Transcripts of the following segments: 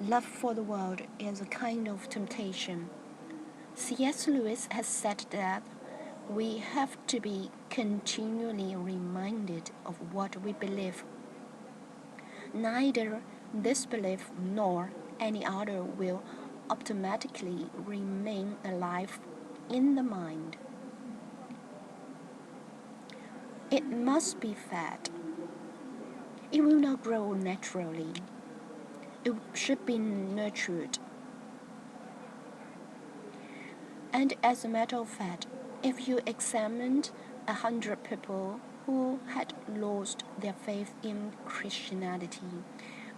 love for the world is a kind of temptation. C.S. Lewis has said that we have to be continually reminded of what we believe. Neither this belief nor any other will automatically remain alive in the mind. It must be fed. It will not grow naturally. It should be nurtured. And as a matter of fact, if you examined 100 people who had lost their faith in Christianity,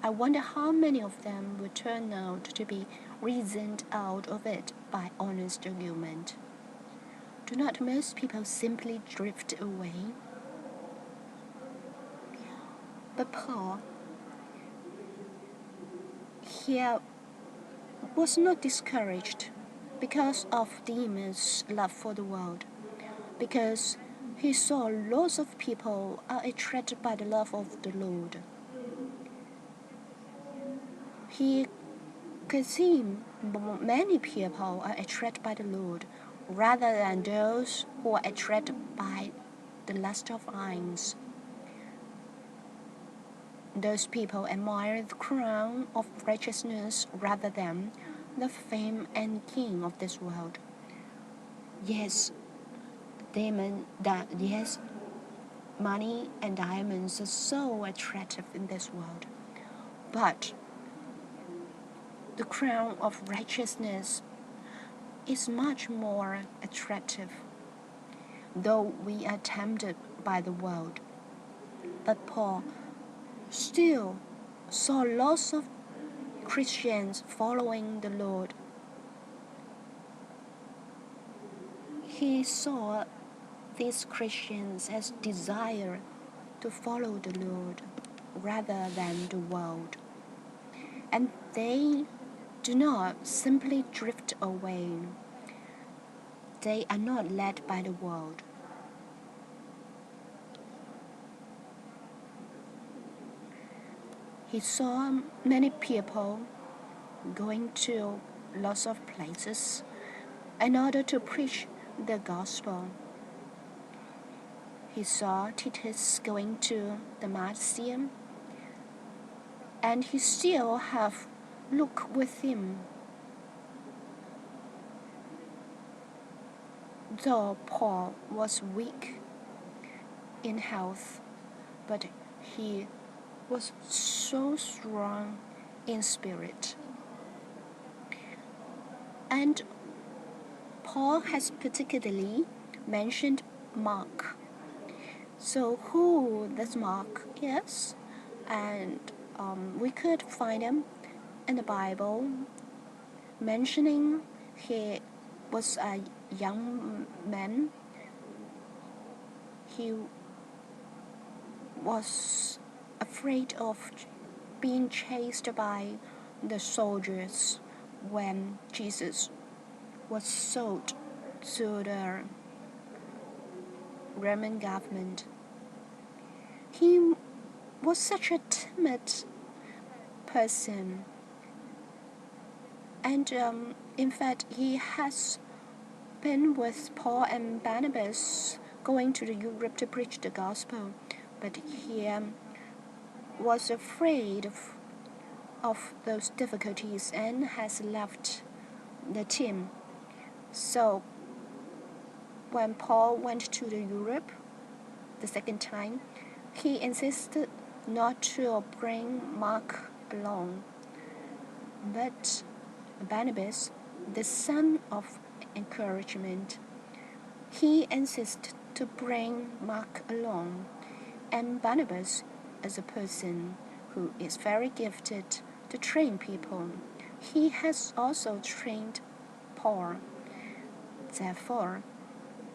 I wonder how many of them would turn out to be reasoned out of it by honest argument. Do not most people simply drift away? But Paul here was not discouraged because of DEE-muhs' love for the world, because he saw lots of people are attracted by the love of the Lord. He could see many people are attracted by the Lord rather than those who are attracted by the lust of eyes. Those people admire the crown of righteousness rather than the fame and king of this world. Yes, money and diamonds are so attractive in this world, but the crown of righteousness is much more attractive, though we are tempted by the world. But Paul still saw lots of Christians following the Lord. He saw these Christians as desire to follow the Lord rather than the world. And they do not simply drift away. They are not led by the world. He saw many people going to lots of places in order to preach the gospel. He saw Titus going to the museum, and he still have Luke with him. Though Paul was weak in health, but he was so strong in spirit. And Paul has particularly mentioned Mark. So who this Mark is? And we could find him in the Bible mentioning he was a young man. He was afraid of being chased by the soldiers when Jesus was sold to the Roman government. He was such a timid person, and in fact he has been with Paul and Barnabas going to Europe to preach the gospel, but he was afraid of those difficulties and has left the team. So when Paul went to the Europe the second time, he insisted not to bring Mark along, but Barnabas, the son of encouragement, he insisted to bring Mark along. And Barnabas is a person who is very gifted to train people. He has also trained Paul. Therefore,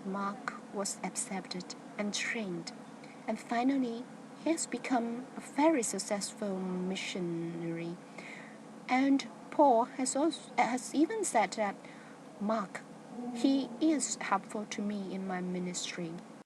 Mark was accepted and trained, and finally he has become a very successful missionary. And Paul has even said that Mark, he is helpful to me in my ministry.